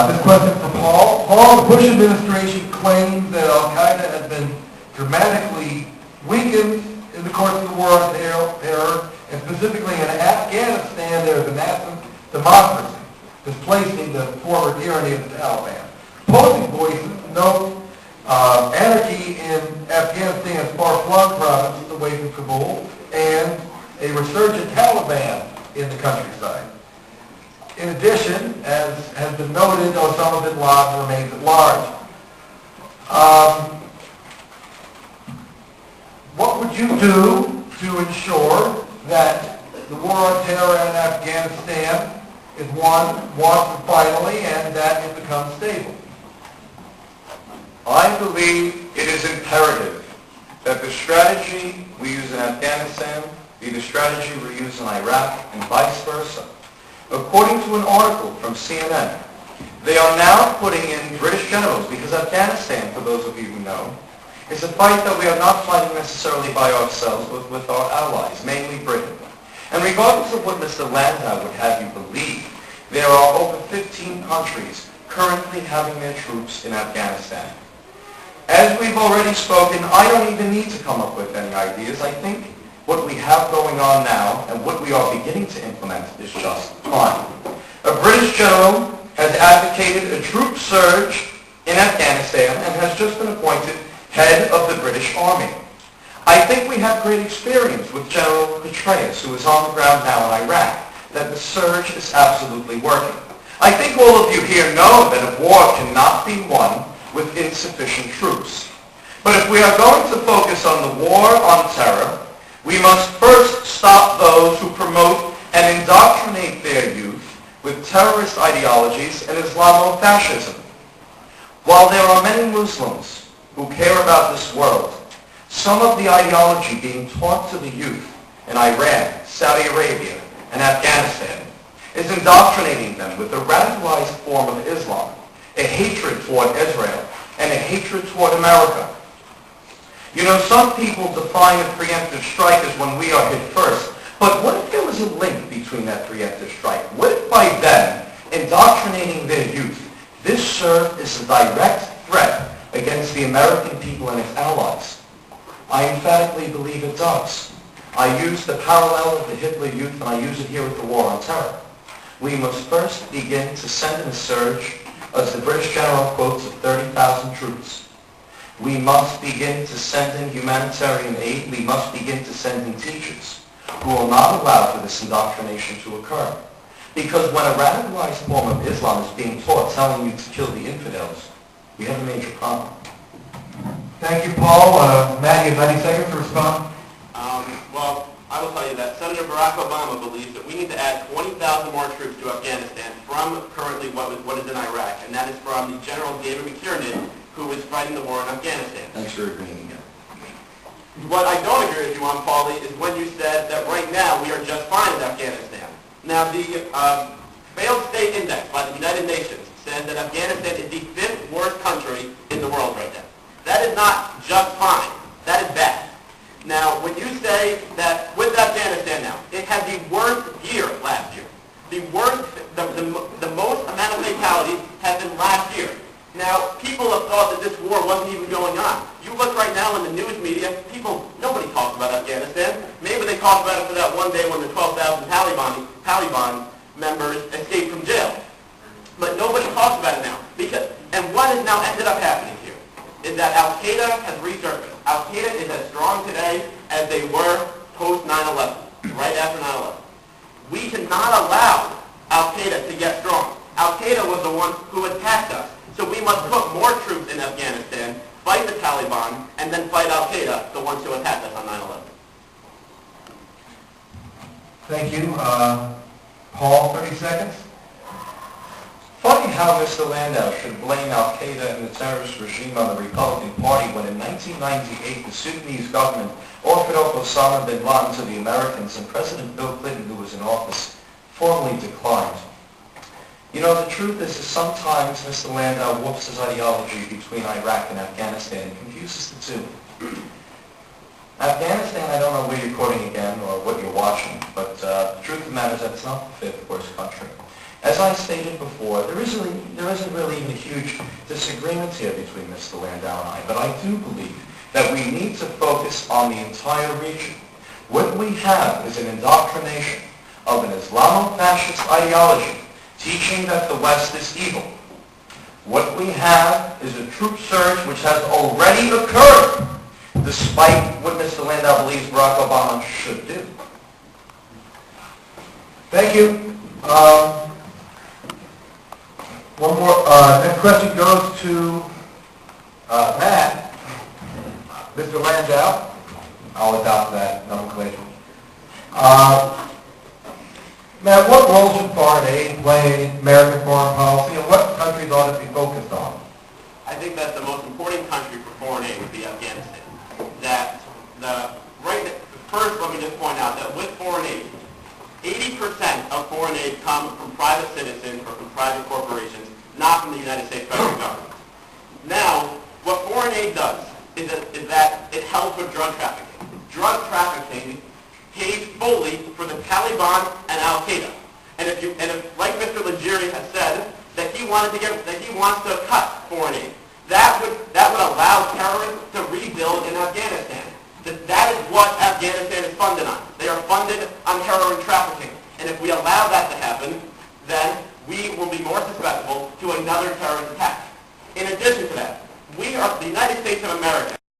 This question for Paul. Paul, the Bush administration claims that Al-Qaeda has been dramatically weakened in the course of the war on terror, and specifically in Afghanistan there is a nascent democracy, displacing the former tyranny of the Taliban. Opposing voices note anarchy in Afghanistan's far-flung provinces away from Kabul, and a resurgent Taliban in the countryside. In addition, as has been noted, Osama bin Laden remains at large. What would you do to ensure that the war on terror in Afghanistan is won once and finally, and that it becomes stable? I believe it is imperative that the strategy we use in Afghanistan be the strategy we use in Iraq and vice versa. According to an article from CNN, they are now putting in British generals because Afghanistan, for those of you who know, is a fight that we are not fighting necessarily by ourselves, but with our allies, mainly Britain. And regardless of what Mr. Landau would have you believe, there are over 15 countries currently having their troops in Afghanistan. As we've already spoken, I don't even need to come up with any ideas. I think what we have going on now and what we are beginning to implement is just fine. A British general has advocated a troop surge in Afghanistan and has just been appointed head of the British Army. I think we have great experience with General Petraeus, who is on the ground now in Iraq, that the surge is absolutely working. I think all of you here know that a war cannot be won with insufficient troops. But if we are going to focus on the war on terror, we must first stop those who promote and indoctrinate their youth with terrorist ideologies and Islamofascism. While there are many Muslims who care about this world, some of the ideology being taught to the youth in Iran, Saudi Arabia, and Afghanistan is indoctrinating them with a radicalized form of Islam, a hatred toward Israel, and a hatred toward America. You know, some people define a preemptive strike as when we are hit first, but what if there was a link between that preemptive strike? What if by then, indoctrinating their youth, this served as a direct threat against the American people and its allies? I emphatically believe it does. I use the parallel of the Hitler Youth, and I use it here with the war on terror. We must first begin to send in a surge, as the British general quotes, of 30,000 troops. We must begin to send in humanitarian aid. We must begin to send in teachers who will not allow for this indoctrination to occur. Because when a radicalized form of Islam is being taught, telling you to kill the infidels, we have a major problem. Thank you, Paul. Matt, you have 90 seconds to respond. Well, I will tell you that Senator Barack Obama believes that we need to add 20,000 more troops to Afghanistan from currently what is in Iraq, and that is from the General David McKiernan, who is fighting the war in Afghanistan. Thanks for agreeing again. What I don't agree with you on, Paulie, is when you said that right now we are just fine in Afghanistan. Now, the failed state index by the United Nations says that Afghanistan is the 5th worst country in the world right now. That is not just fine. That is bad. Now, when you say that with Afghanistan now, it had the worst year last year. The worst, the most amount of fatalities has been last year. Now, people have thought that this war wasn't even going on. You look right now in the news media, nobody talks about Afghanistan. Maybe they talk about it for that one day when the 12,000 Taliban members escaped from jail. But nobody talks about it now. And what has now ended up happening here is that Al-Qaeda has resurfaced. Al-Qaeda is as strong today as they were post 9/11, right after 9/11. We cannot allow Al-Qaeda to get strong. Al-Qaeda was the one who attacked us. So we must put more troops in Afghanistan, fight the Taliban, and then fight Al-Qaeda, the ones who attacked us on 9/11. Thank you. Paul, 30 seconds. Funny how Mr. Landau should blame Al-Qaeda and the terrorist regime on the Republican Party when in 1998 the Sudanese government offered up Osama bin Laden to the Americans, and President Bill Clinton, who was in office, formally declined. You know, the truth is that sometimes Mr. Landau warps his ideology between Iraq and Afghanistan and confuses the two. Afghanistan, I don't know where you're quoting again or what you're watching, but the truth of the matter is that it's not the fifth worst country. As I stated before, there isn't really even a huge disagreement here between Mr. Landau and I, but I do believe that we need to focus on the entire region. What we have is an indoctrination of an Islamo-fascist ideology teaching that the West is evil. What we have is a troop surge which has already occurred, despite what Mr. Landau believes Barack Obama should do. Thank you. One more. Next question goes to Matt. Mr. Landau. I'll adopt that nomenclature. Matt, what role should foreign aid play in American foreign policy, and what countries ought to be focused on? I think that the most important country for foreign aid would be Afghanistan. First, let me just point out that with foreign aid, 80% of foreign aid comes from private citizens or from private corporations, not from the United States federal government. Now, what foreign aid does is that it helps with drug trafficking. Drug trafficking pays fully for the Taliban and Al-Qaeda. And if, like Mr. Liggieri has said, that he wants to cut foreign aid, that would allow terrorists to rebuild in Afghanistan. That is what Afghanistan is funded on. They are funded on heroin trafficking. And if we allow that to happen, then we will be more susceptible to another terrorist attack. In addition to that, we are the United States of America.